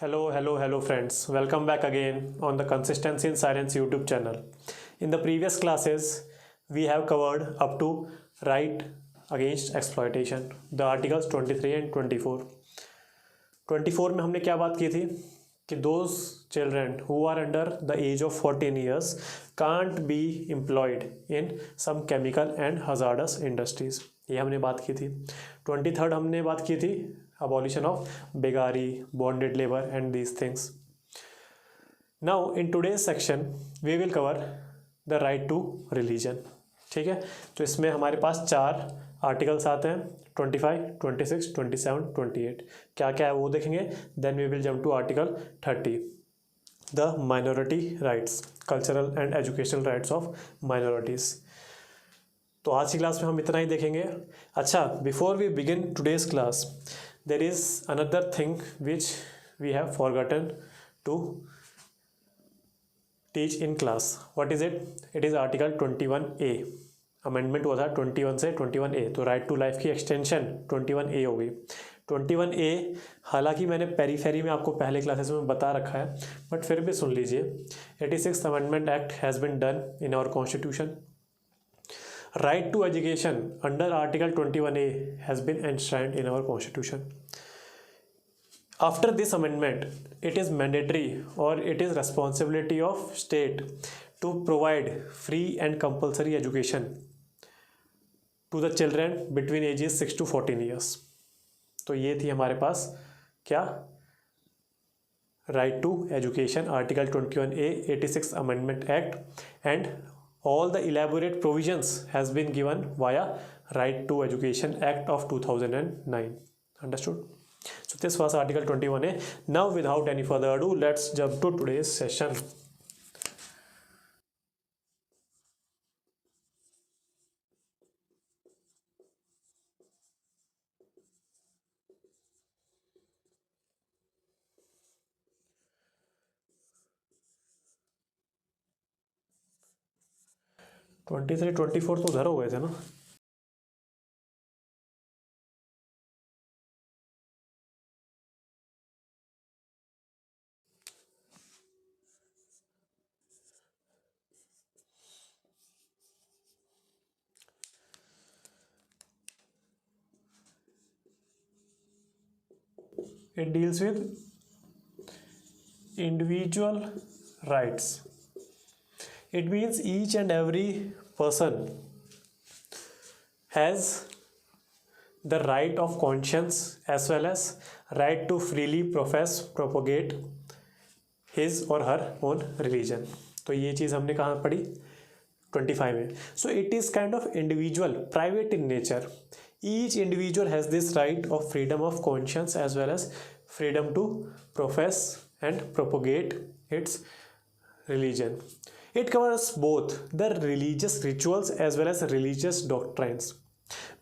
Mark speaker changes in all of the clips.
Speaker 1: Hello friends. Welcome back again on the Consistency in Science YouTube channel. In the previous classes, we have covered up to right against exploitation, the articles 23 and 24. 24 में हमने क्या बात की थी कि those children who are under the age of 14 years can't be employed in some chemical and hazardous industries. ये हमने बात की थी. 23rd हमने बात की थी abolition of begari, bonded labor and these things. Now in today's section we will cover the right to religion. ठीक है, तो इसमें हमारे पास 4 आर्टिकल्स आते हैं 25, 26, 27, 28. क्या क्या है वो देखेंगे. Then we will jump to article 30, the minority rights, cultural and educational rights of minorities. तो आज की क्लास में हम इतना ही देखेंगे. अच्छा, before we begin today's class, there is another thing which we have forgotten to teach in class. What is it? It is article 21A. Amendment हुआ था 21 से 21A, तो राइट टू लाइफ की एक्सटेंशन 21A हो गई. 21A हालांकि मैंने periphery में आपको पहले क्लासेस में बता रखा है, बट फिर भी सुन लीजिए. 86th amendment act has been done in our constitution. Right to education under Article 21A has been enshrined in our Constitution. After this amendment, it is mandatory or it is responsibility of state to provide free and compulsory education to the children between ages 6 to 14 years. तो ये थी हमारे पास क्या, Right to Education, Article 21A, 86th Amendment Act, and all the elaborate provisions has been given via Right to Education Act of 2009. Understood? So this was Article 21A. Now without any further ado, let's jump to today's session. Twenty 24 तो उधर हो गए थे ना. It deals with individual rights. It means each and every person has the right of conscience as well as right to freely profess, propagate his or her own religion. तो ये चीज़ हमने कहाँ पढ़ी 25 में. So it is kind of individual, private in nature. Each individual has this right of freedom of conscience as well as freedom to profess and propagate its religion. It covers both the religious rituals as well as religious doctrines.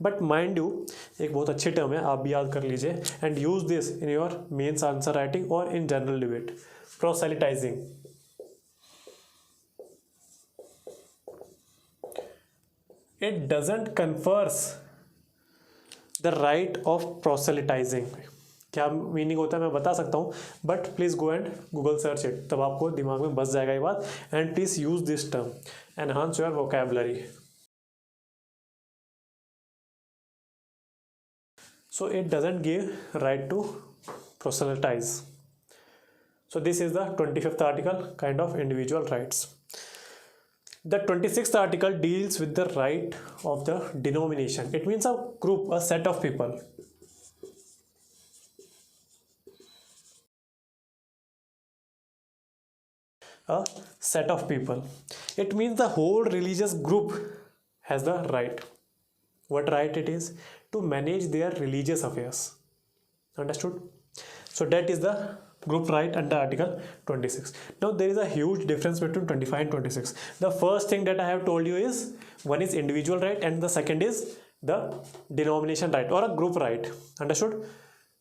Speaker 1: But mind you, एक बहुत अच्छी term है, आप भी याद कर लीजिए, and use this in your mains answer writing or in general debate. Proselytizing. It doesn't confers the right of proselytizing. क्या मीनिंग होता है मैं बता सकता हूँ, but please go and Google search it, तब आपको दिमाग में बस जाएगा ये बात. And please use this term, enhance your vocabulary. So it doesn't give right to proselytize. So this is the 25th article, kind of individual rights. The 26th article deals with the right of the denomination. It means a group, a set of people. A set of people. It means the whole religious group has the right. What right it is? To manage their religious affairs. Understood? So that is the group right under Article 26. Now there is a huge difference between 25 and 26. The first thing that I have told you is one is individual right and the second is the denomination right or a group right. Understood?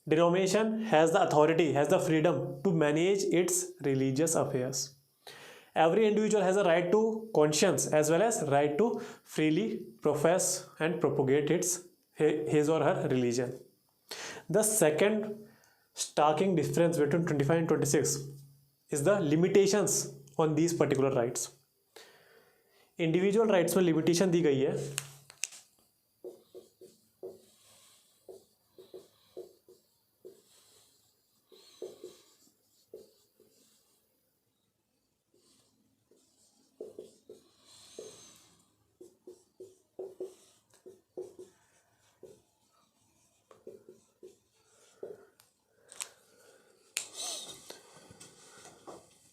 Speaker 1: Denomination has the authority, has the freedom to manage its religious affairs. Every individual has a right to conscience as well as right to freely profess and propagate his or her religion. The second starking difference between 25 and 26 is the limitations on these particular rights. Individual rights में limitation दी गई है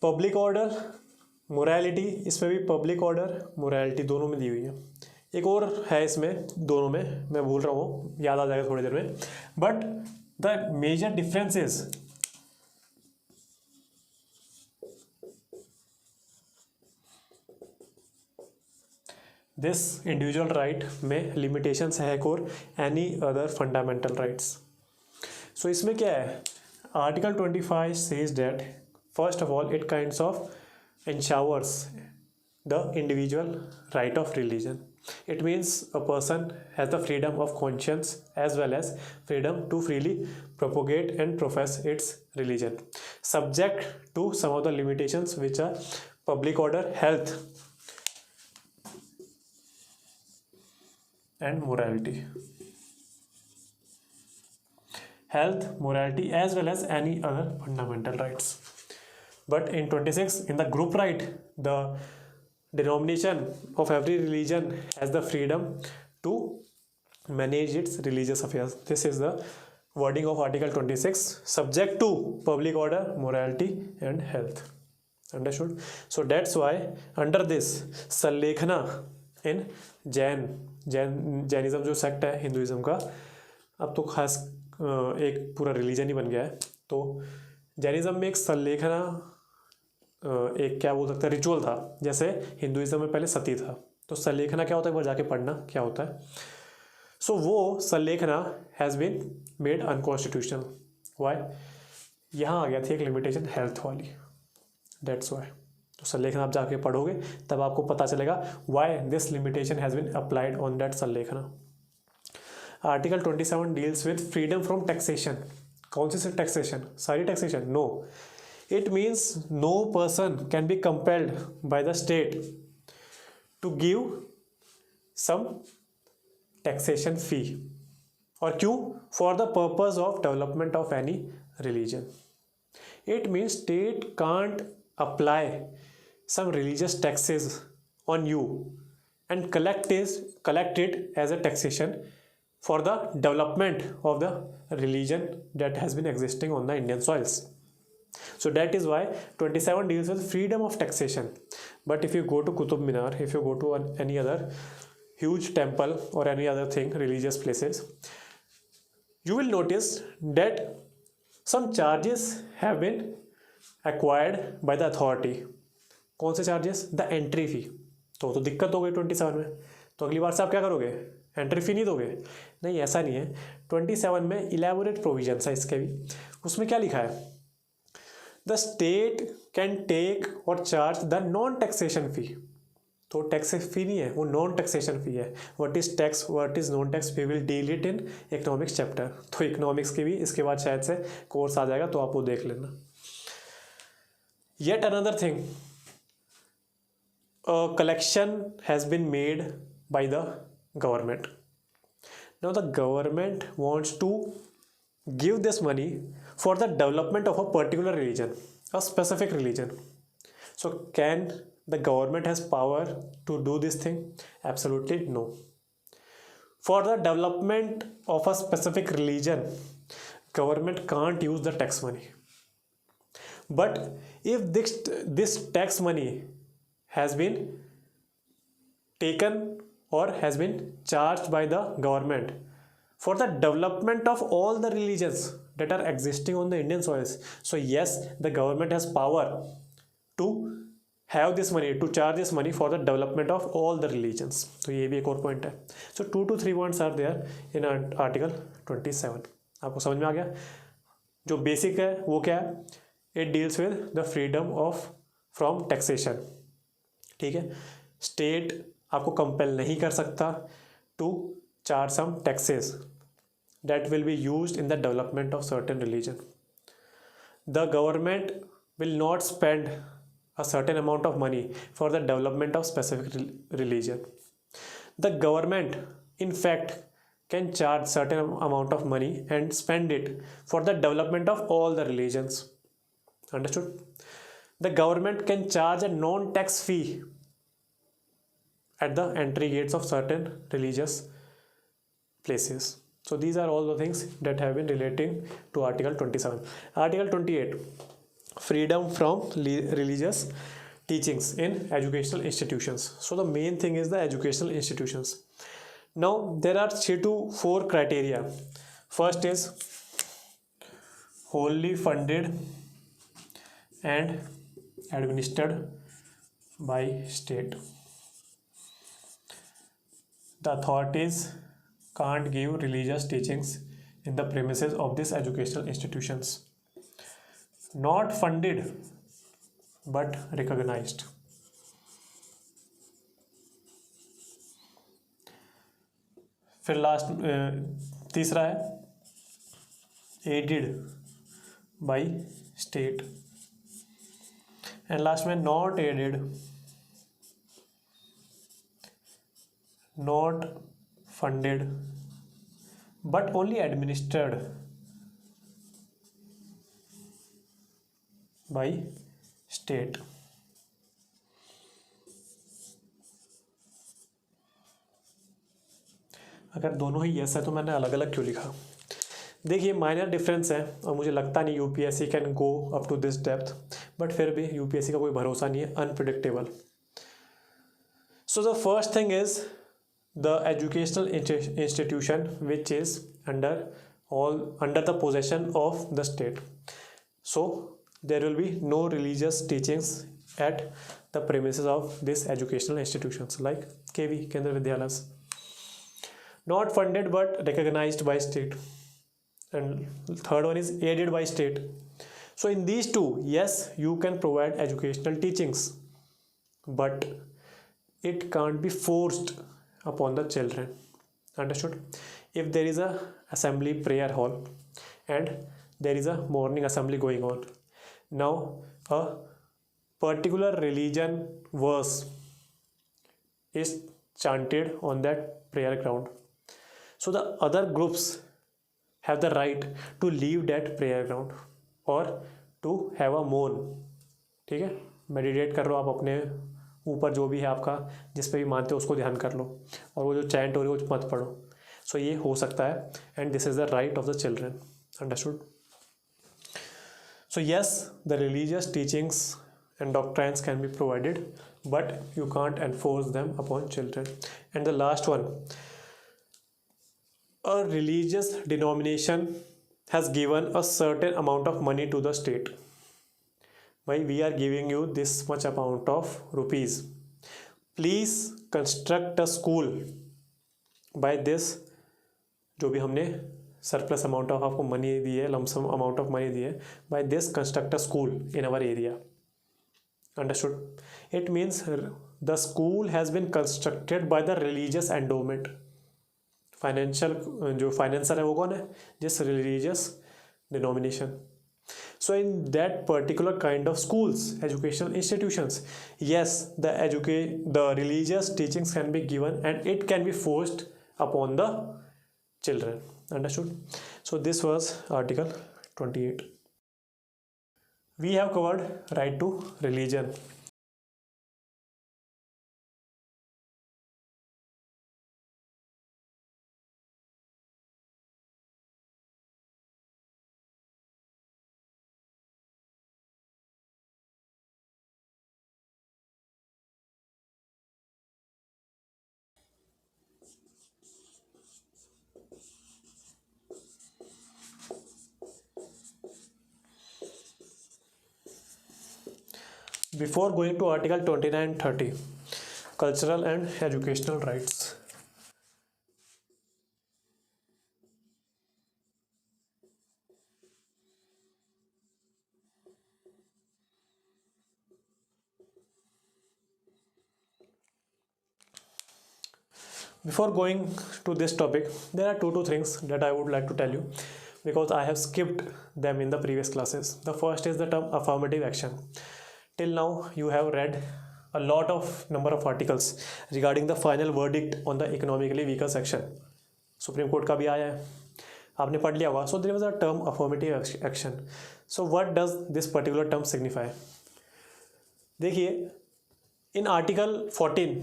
Speaker 1: public order, morality, इसमें भी public order morality दोनों में दी हुई है. एक और है इसमें, दोनों में मैं भूल रहा हूँ, याद आ जाएगा थोड़ी देर में. But the major difference is this individual right में लिमिटेशंस है एक और any other fundamental rights. So इसमें क्या है, article 25 says that first of all it kinds of ensures the individual right of religion. It means a person has the freedom of conscience as well as freedom to freely propagate and profess its religion, subject to some of the limitations which are public order, health and morality. Health, morality as well as any other fundamental rights. But in 26, in the group right, the denomination of every religion has the freedom to manage its religious affairs. This is the wording of Article 26, subject to public order, morality and health. Understood? So that's why under this Sallekkhana in Jainism जो sect है Hinduism का, अब तो खास एक पूरा religion ही बन गया है. तो जैनिज्म में एक सल्लेखना, एक क्या बोल सकते हैं, रिचुअल था. जैसे हिंदुइज्म में पहले सती था, तो सल्लेखना क्या होता है, एक बार जाके पढ़ना क्या होता है. सो वो Sallekhana has been made unconstitutional. Why? यहाँ आ गया थी एक लिमिटेशन हेल्थ वाली, दैट्स वाई. तो सल्लेखना आप जाके पढ़ोगे तब आपको पता चलेगा why this limitation has been applied on that Sallekhana. Article 27 deals with freedom from taxation. कौन सी टैक्सेशन? सारी taxation? No. It means no person can be compelled by the state to give some taxation fee. और क्यों? For the purpose of development of any religion. It means state can't apply some religious taxes on you and collect it as a taxation for the development of the religion that has been existing on the Indian soils. So that is why 27 deals with freedom of taxation. But if you go to Qutub Minar, if you go to any other huge temple or any other thing, religious places, you will notice that some charges have been acquired by the authority. कौन से charges? The entry fee. तो दिक्कत हो गई 27 में. तो अगली बार से आप क्या करोगे? एंट्री फी नहीं दोगे? नहीं, ऐसा नहीं है. 27 में इलेबोरेट प्रोविजन है इसके भी. उसमें क्या लिखा है? The state can take or charge the non-taxation fee. तो टैक्स फी नहीं है, वो नॉन टैक्सेशन फी है. What is tax, what is non tax, we will deal it in economics chapter. तो इकोनॉमिक्स की भी इसके बाद शायद से कोर्स आ जाएगा, तो आप वो देख लेना. Yet another thing, collection has been made by the government. Now the government wants to give this money for the development of a particular religion, a specific religion. So can the government has power to do this thing? Absolutely no. For the development of a specific religion, government can't use the tax money. But if this tax money has been taken or has been charged by the government for the development of all the religions that are existing on the Indian soils, so yes, the government has power to have this money, to charge this money for the development of all the religions. तो ये भी एक और point है. So 2 to 3 points are there in article 27. आपको समझ में आ गया? जो बेसिक है वो क्या है? It deals with the freedom of from taxation. ठीक है, स्टेट आपको कंपेल नहीं कर सकता to charge some taxes that will be used in the development of certain religion. the government will not spend a certain amount of money for the development of specific religion. The government, in fact, can charge certain amount of money and spend it for the development of all the religions. Understood? The government can charge a non-tax fee at the entry gates of certain religious places. So these are all the things that have been relating to Article 27. Article 28, freedom from religious teachings in educational institutions. So the main thing is the educational institutions. Now there are 3 to 4 criteria. First is wholly funded and administered by state. The authorities can't give religious teachings in the premises of these educational institutions. Not funded but recognized. फिर last तीसरा है aided by state and last में not aided, not funded but only administered by state. अगर दोनों ही yes है तो मैंने अलग अलग क्यों लिखा? देखिए माइनर डिफरेंस है और मुझे लगता नहीं UPSC can go up to this depth, but फिर भी यूपीएससी का कोई भरोसा नहीं है, unpredictable. So the first thing is the educational institution which is under the possession of the state. So there will be no religious teachings at the premises of these educational institutions like KV, Kendra Vidyalayas. Not funded but recognized by state, and third one is aided by state. So in these two, yes, you can provide educational teachings, but it can't be forced upon the children. Understood? If there is a assembly prayer hall and there is a morning assembly going on, now a particular religion verse is chanted on that prayer ground, so the other groups have the right to leave that prayer ground or to have a mourn. ठीक है, meditate कर लो आप अपने ऊपर, जो भी है आपका जिस पे भी मानते हो उसको ध्यान कर लो, और वो जो चैंट हो रही है वो मत पढ़ो. सो ये हो सकता है, and this is the right of the children. Understood? So yes, the religious teachings and doctrines can be provided but you can't enforce them upon children. And the last one, a religious denomination has given a certain amount of money to the state. Why we are giving you this much amount of rupees, please construct a school by this. जो भी हमने surplus amount of आपको money दी है, lump sum amount of money दी है, by this construct a school in our area. Understood? It means the school has been constructed by the religious endowment. Financial जो financer है वो कौन है? जिस religious denomination. So in that particular kind of schools, educational institutions, yes, the religious teachings can be given and it can be forced upon the children. Understood? So this was Article 28. We have covered right to religion. Before going to Article 29 and 30, cultural and educational rights. Before going to this topic, there are two things that I would like to tell you. because I have skipped them in the previous classes. The first is the term affirmative action. Till now you have read a lot of number of articles regarding the final verdict on the economically weaker section. Supreme court का भी आया है, आपने पढ़ लिया होगा. So there was a term affirmative action. So what does this particular term signify? देखिए, in article 14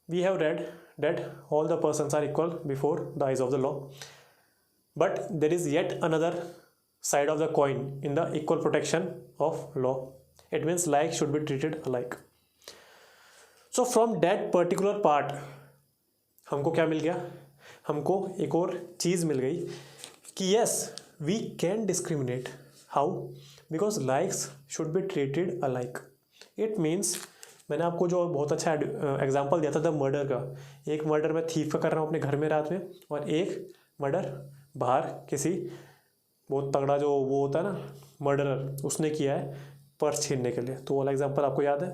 Speaker 1: we have read that all the persons are equal before the eyes of the law. But there is yet another side of the coin in the equal protection of law. It means like should be treated alike. So from that particular part हमको क्या मिल गया? हमको एक और चीज़ मिल गई कि yes we can discriminate. How? Because likes should be treated alike. It means मैंने आपको जो बहुत अच्छा एग्जांपल दिया था द मर्डर का. एक मर्डर मैं थीफ का कर रहा हूँ अपने घर में रात में, और एक मर्डर बाहर किसी बहुत तगड़ा जो वो होता है ना मर्डरर, उसने किया है पर्स छीनने के लिए. तो वाला एग्जांपल आपको याद है.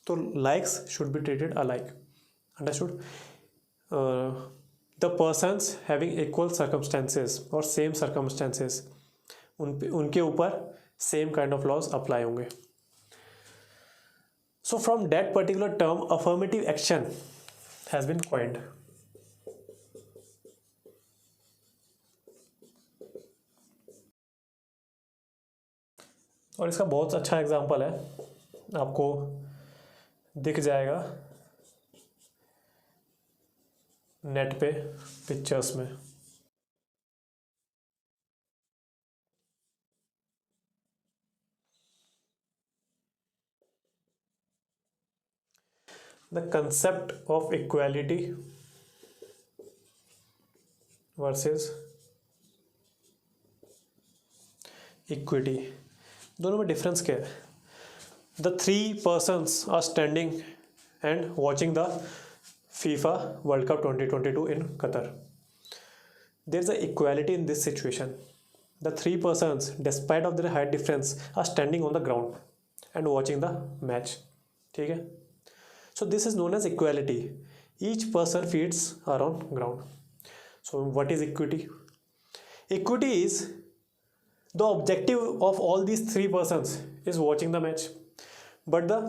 Speaker 1: तो likes should be treated alike. Understood? The persons having equal circumstances और सेम सर्कमस्टेंसेस, उनके ऊपर same kind of laws apply होंगे. So from that particular term, affirmative action has been coined. और इसका बहुत अच्छा एग्जांपल है, आपको दिख जाएगा नेट पे पिक्चर्स में. The concept of equality versus equity, दोनों में डिफरेंस क्या है? The three persons are standing and watching the FIFA World Cup 2022 in Qatar. There is a equality in this situation. The three persons, despite of their height difference, are standing on the ground and watching the match. ठीक है? So this is known as equality. Each person feeds around ground. So what is equity? Equity is the objective of all these three persons is watching the match, but the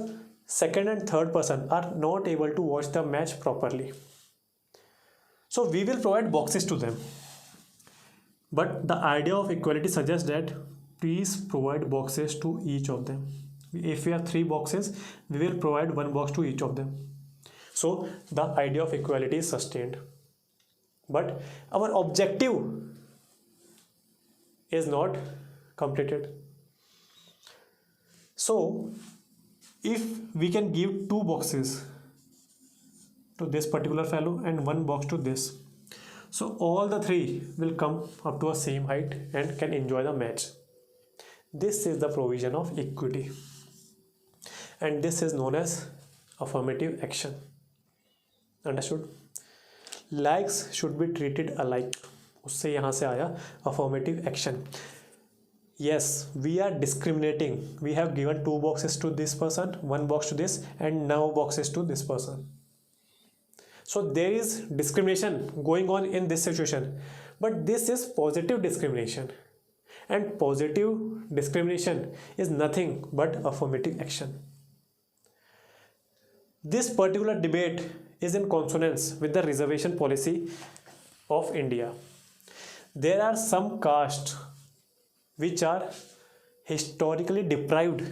Speaker 1: second and third person are not able to watch the match properly. So we will provide boxes to them. But the idea of equality suggests that please provide boxes to each of them. If we have three boxes, we will provide one box to each of them. So the idea of equality is sustained. But our objective is not completed. So if we can give two boxes to this particular fellow and one box to this, so all the three will come up to a same height and can enjoy the match. This is the provision of equity. And this is known as affirmative action. Understood? Likes should be treated alike. उससे यहाँ से आया affirmative action. Yes, we are discriminating. We have given two boxes to this person, one box to this, and now boxes to this person. So there is discrimination going on in this situation, but this is positive discrimination, and positive discrimination is nothing but affirmative action. This particular debate is in consonance with the reservation policy of India. There are some castes which are historically deprived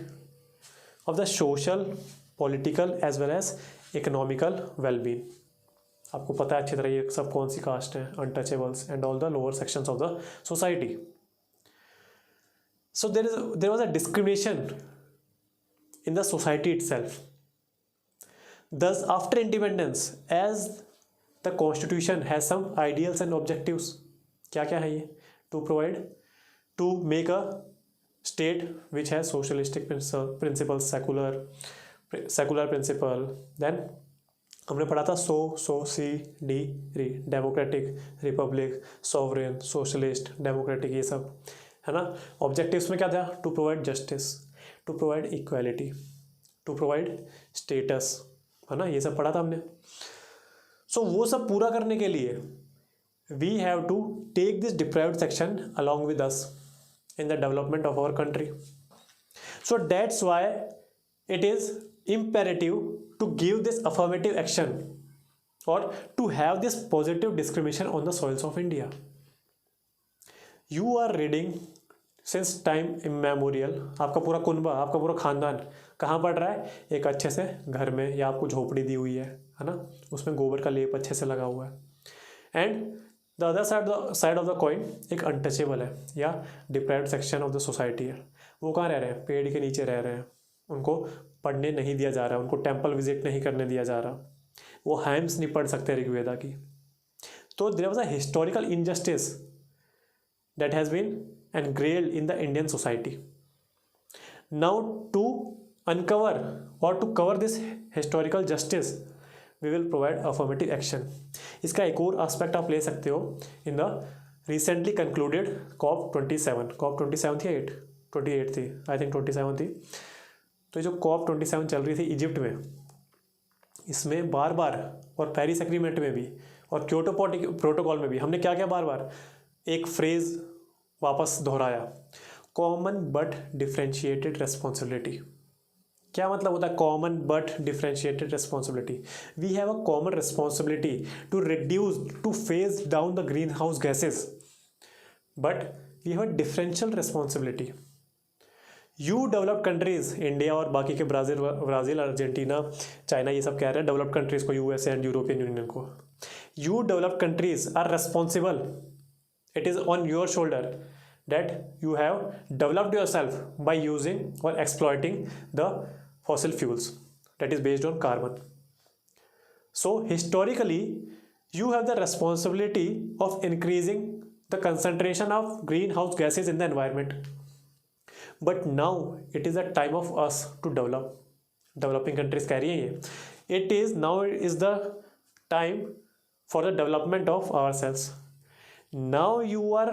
Speaker 1: of the social, political as well as economical well-being. आपको पता है अच्छी तरह ये सब कौन सी cast है, untouchables and all the lower sections of the society. So there was a discrimination in the society itself. Thus, after independence, as the constitution has some ideals and objectives, क्या क्या है ये? To make a state which has socialistic principles, secular principle. Then हमने पढ़ा था री democratic, republic, sovereign, socialist, democratic, ये सब है ना. ऑब्जेक्टिव्स में क्या था? To provide justice, to provide equality, to provide status, है ना. ये सब पढ़ा था हमने. सो वो सब पूरा करने के लिए we have to take this deprived section along with us in the development of our country. So that's why it is imperative to give this affirmative action or to have this positive discrimination on the soils of India. You are reading since time immemorial, आपका पूरा कुनबा, आपका पूरा खानदान कहाँ पढ़ रहा है? एक अच्छे से घर में, या आपको झोपड़ी दी हुई है ना, उसमें गोबर का लेप अच्छे से लगा हुआ है. And the other side of the coin एक अनटचेबल है या deprived section of the society है. वो कहाँ रह रहे हैं? पेड़ के नीचे रह रहे हैं. उनको पढ़ने नहीं दिया जा रहा, उनको टेम्पल विजिट नहीं करने दिया जा रहा, वो हाइम्स नहीं पढ़ सकते ऋग्वेदा की. तो there was a historical injustice that has been engraved in the Indian society. Now to uncover or to cover this historical justice, we will provide affirmative action. इसका एक और aspect आप ले सकते हो in the recently concluded COP27. COP27 थी 28 थी, I think 27 थी. तो जो COP27 चल रही थी इजिप्ट में, इसमें बार बार, और पेरिस एग्रीमेंट में भी और क्योटो प्रोटोकॉल में भी हमने क्या क्या बार बार एक फ्रेज वापस दोहराया, कॉमन बट डिफ्रेंशिएटेड रेस्पॉन्सिबिलिटी. क्या मतलब होता है common but differentiated responsibility? We have a common responsibility to reduce, to phase down the greenhouse gases, but we have a differential responsibility. You developed countries, India और बाकी के Brazil Argentina China ये सब कह रहे हैं developed countries को, US and European Union को, you developed countries are responsible. It is on your shoulder that you have developed yourself by using or exploiting the fossil fuels that is based on carbon. So historically, you have the responsibility of increasing the concentration of greenhouse gases in the environment. But now it is the time of us to develop. Developing countries कह रही हैं ये. It is now is the time for the development of ourselves. Now you are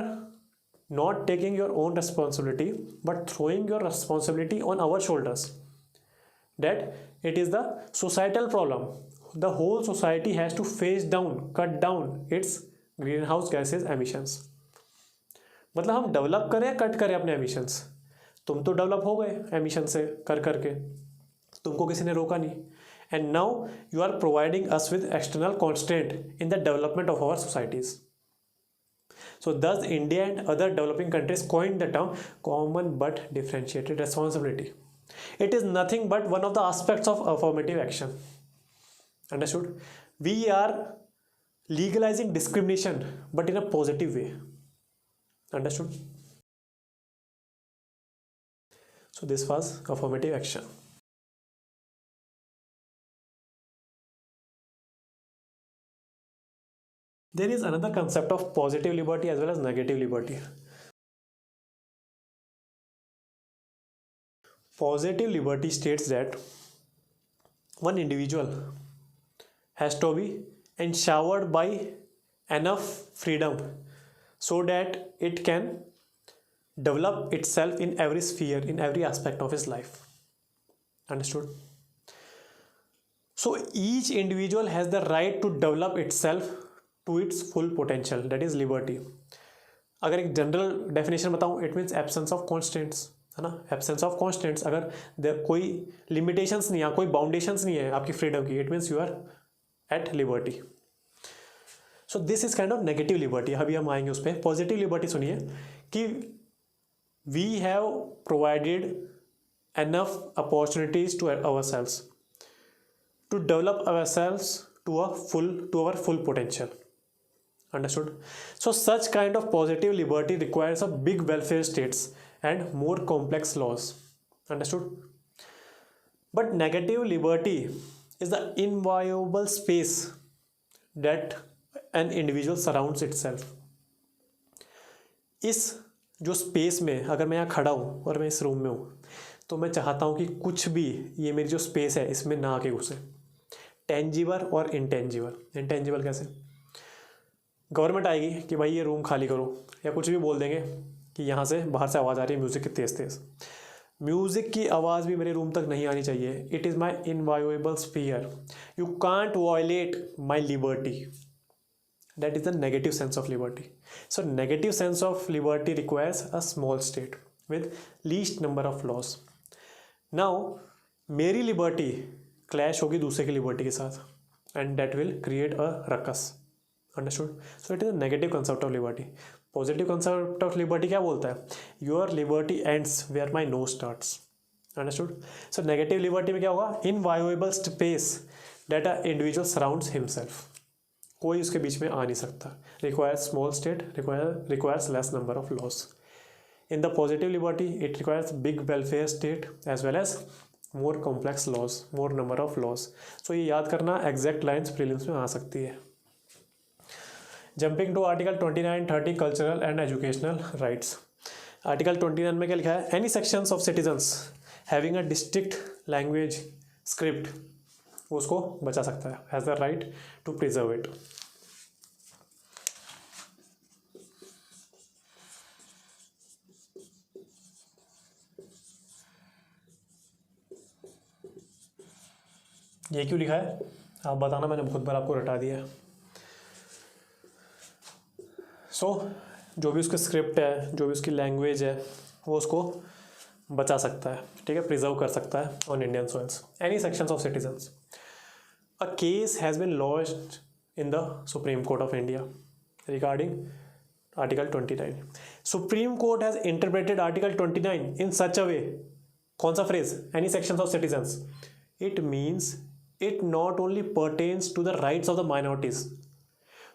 Speaker 1: not taking your own responsibility but throwing your responsibility on our shoulders, that it is the societal problem. The whole society has to phase down, cut down its greenhouse gases emissions. मतलब हम develop करें, cut करें अपने emissions. तुम तो develop हो गए emission से कर करके, तुमको किसी ने रोका नहीं. And now you are providing us with external constant in the development of our societies. So thus India and other developing countries coined the term common but differentiated responsibility. It is nothing but one of the aspects of affirmative action. Understood? We are legalizing discrimination but in a positive way. Understood? So this was affirmative action. There is another concept of positive liberty as well as negative liberty. Positive liberty states that one individual has to be enshowered by enough freedom so that it can develop itself in every sphere, in every aspect of his life. Understood? So each individual has the right to develop itself to its full potential, that is liberty. अगर एक general definition बताऊँ, it means absence of constants, है ना. Absence of constants, अगर कोई limitations नहीं है, कोई बाउंडेशंस नहीं है आपकी फ्रीडम की, it means you are at liberty. So this is kind of negative liberty. अभी हम आएंगे उस पर. पॉजिटिव लिबर्टी सुनिए कि we have provided enough opportunities to ourselves to develop ourselves to our full potential. Understood? So such kind of positive liberty requires a big welfare states and more complex laws. Understood? But negative liberty is the inviolable space that an individual surrounds itself. इस जो space में, अगर मैं यहाँ खड़ा हूँ और मैं इस रूम में हूँ, तो मैं चाहता हूँ कि कुछ भी ये मेरी जो स्पेस है इसमें ना आके घुसे. टेंजिबल और इंटेंजिबल. इंटेंजिबल कैसे? गवर्नमेंट आएगी कि भाई ये रूम खाली करो, या कुछ भी बोल देंगे कि यहाँ से बाहर से आवाज़ आ रही है म्यूज़िक की तेज़ तेज़. म्यूज़िक की आवाज़ भी मेरे रूम तक नहीं आनी चाहिए. It is my inviolable sphere. You can't violate my liberty. that is the negative sense of liberty. So negative sense of liberty requires a small state with least number of laws. Now मेरी liberty clash होगी दूसरे की liberty के साथ and that will create a ruckus. Understood? So it is a negative concept of liberty. Positive concept of liberty क्या बोलता है? Your liberty ends where my nose starts. Understood? So negative liberty में क्या होगा? Inviolable space that an individual surrounds himself. कोई उसके बीच में आ नहीं सकता. Requires small state, requires less number of laws. In the positive liberty, it requires big welfare state as well as more complex laws, more number of laws. So ये याद करना, exact lines prelims में आ सकती है. Jumping to Article 29-30 cultural and educational rights. Article 29 में क्या लिखा है? Any sections of citizens having a distinct language script वो उसको बचा सकता है, has the right to preserve it. ये क्यों लिखा है आप बताना, मैंने बहुत बार आपको रटा दिया है. सो जो भी उसकी स्क्रिप्ट है, जो भी उसकी लैंग्वेज है, वो उसको बचा सकता है, ठीक है, प्रिजर्व कर सकता है on Indian soils. Any sections of citizens. A case has been lodged in the Supreme Court of India regarding Article 29. Supreme Court has interpreted Article 29 in such a way. कौन सा phrase? Any sections of citizens. It means it not only pertains to the rights of the minorities,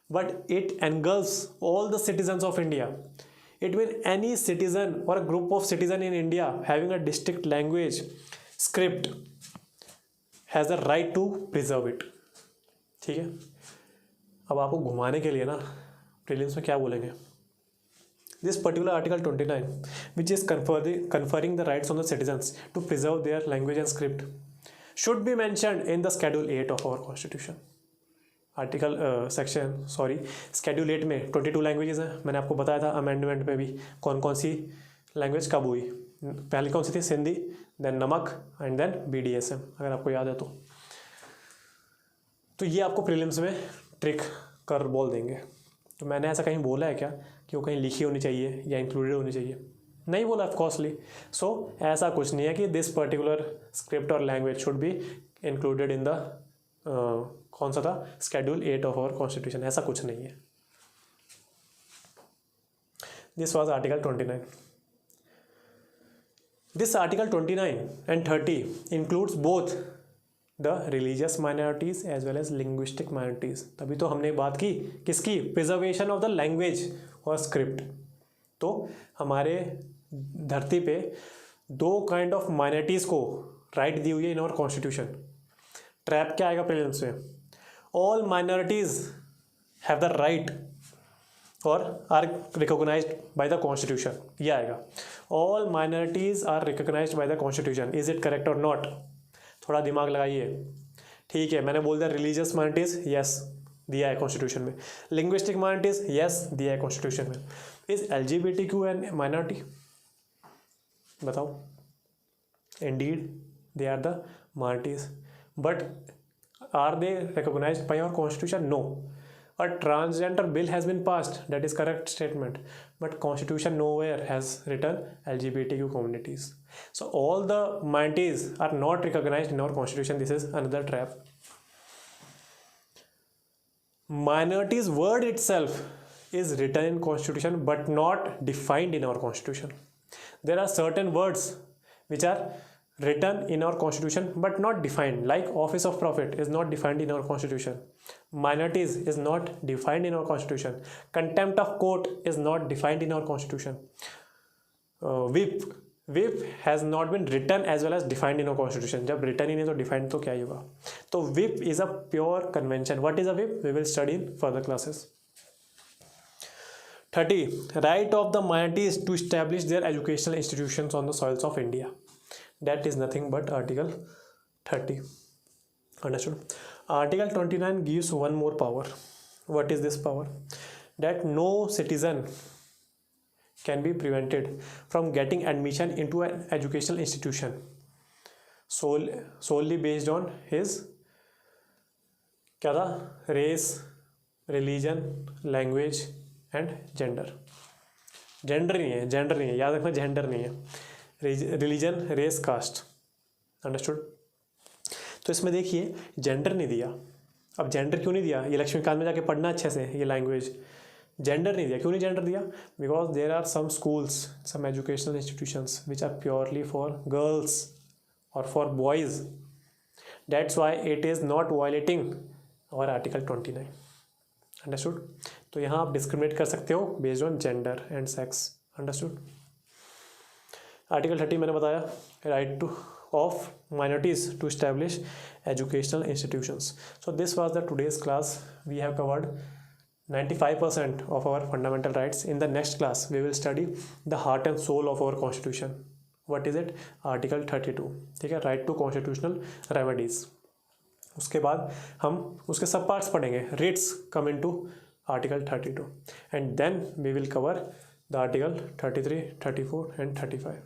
Speaker 1: but it engulfs all the citizens of India. It means any citizen or a group of citizens in India having a distinct language, script, has the right to preserve it. ठीक है, अब आपको घुमाने के लिए ना prelims में क्या बोलेंगे? This particular article 29 which is conferring the rights on the citizens to preserve their language and script should be mentioned in the schedule 8 of our constitution. Article Schedule 8 में 22 लैंग्वेजेस हैं. मैंने आपको बताया था अमेंडमेंट में भी कौन कौन सी लैंग्वेज कब हुई. पहले कौन सी थी? सिंधी, देन नमक एंड देन BDSM, अगर आपको याद है तो ये आपको प्रीलिम्स में ट्रिक कर बोल देंगे. तो मैंने ऐसा कहीं बोला है क्या कि वो कहीं लिखी होनी चाहिए या इंक्लूडेड होनी चाहिए? नहीं बोला ऑफकोर्सली. सो ऐसा कुछ नहीं है कि दिस पर्टिकुलर स्क्रिप्ट और language should be included in the कौन सा था? Schedule 8 of our constitution. ऐसा कुछ नहीं है. This was article 29. This Article 29 and 30 includes both the religious minorities as well as linguistic minorities. तभी तो हमने बात की किसकी? Preservation of the language और script. तो हमारे धरती पे दो काइंड ऑफ माइनॉरिटीज़ को राइट दी हुई है इन आवर कॉन्स्टिट्यूशन. ट्रैप क्या आएगा प्रीलिम्स में? All minorities have the right or are recognized by the constitution. ये आएगा, all minorities are recognized by the constitution. Is it correct or not? थोड़ा दिमाग लगाइए. ठीक है, मैंने बोल दिया रिलीजियस माइनॉरिटीज़, यस दिया है कॉन्स्टिट्यूशन में. लिंग्विस्टिक माइनॉरिटीज़, यस दिया है कॉन्स्टिट्यूशन में. Is LGBTQ an minority? बताओ. Indeed they are the minorities, but are they recognized by our constitution? No. A transgender bill has been passed, that is correct statement, but constitution nowhere has written LGBTQ communities. So all the minorities are not recognized in our constitution. This is another trap. Minorities word itself is written in constitution but not defined in our constitution. There are certain words which are written in our constitution but not defined, like office of prophet is not defined in our constitution. Minorities is not defined in our constitution. Contempt of court is not defined in our constitution. whip has not been written as well as defined in our constitution. जब written ही नहीं तो defined तो क्या ही होगा? तो whip is a pure convention. What is a whip? We will study in further classes. 30. Right of the minorities to establish their educational institutions on the soils of India. That is nothing but Article 30. Understood? Article 29 gives one more power. What is this power? That no citizen can be prevented from getting admission into an educational institution solely based on his क्या था? Race, religion, language and gender. Gender नहीं है, gender नहीं है, याद रखना gender नहीं है। Religion, race, caste. अंडरस्टूड। तो इसमें देखिए जेंडर नहीं दिया। अब जेंडर क्यों नहीं दिया, ये लक्ष्मीकांत में जाके पढ़ना अच्छे से, ये लैंग्वेज। जेंडर नहीं दिया, क्यों नहीं जेंडर दिया? Because there are some schools, some educational institutions which are purely for girls or for boys. That's why it is not violating our article 29। Understood. तो यहाँ आप डिस्क्रिमिनेट कर सकते हो based on gender and sex. Understood. Article 30 मैंने बताया, right to of minorities to establish educational institutions. So this was the today's class. We have covered 95% of our fundamental rights. In the next class we will study the heart and soul of our constitution. What is it? Article 32, ठीक है, right to constitutional remedies. उसके बाद हम उसके सब parts पढ़ेंगे. writs come into article 32 and then we will cover the article 33, 34 and 35.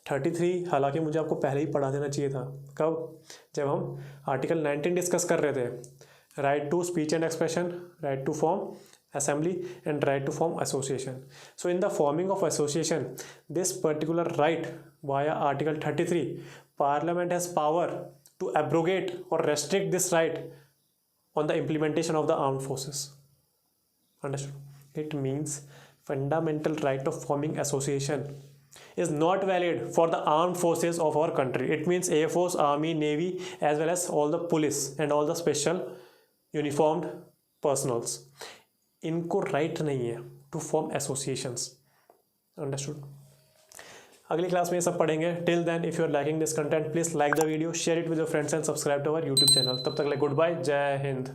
Speaker 1: 33 हालांकि मुझे आपको पहले ही पढ़ा देना चाहिए था. कब? जब हम आर्टिकल 19 डिस्कस कर रहे थे. Right to speech and expression, right to form assembly and right to form association. So in the forming of association, this particular right via article 33, parliament has power to abrogate or restrict this right on the implementation of the armed forces. Understood? It means fundamental right of forming association is not valid for the armed forces of our country. It means Air Force, Army, Navy as well as all the police and all the special uniformed personals. इनको right नहीं है to form associations. Understood. अगली class में ये सब पढ़ेंगे. Till then if you are liking this content please like the video, share it with your friends and subscribe to our YouTube channel. तब तक गुड बाय, जय हिंद.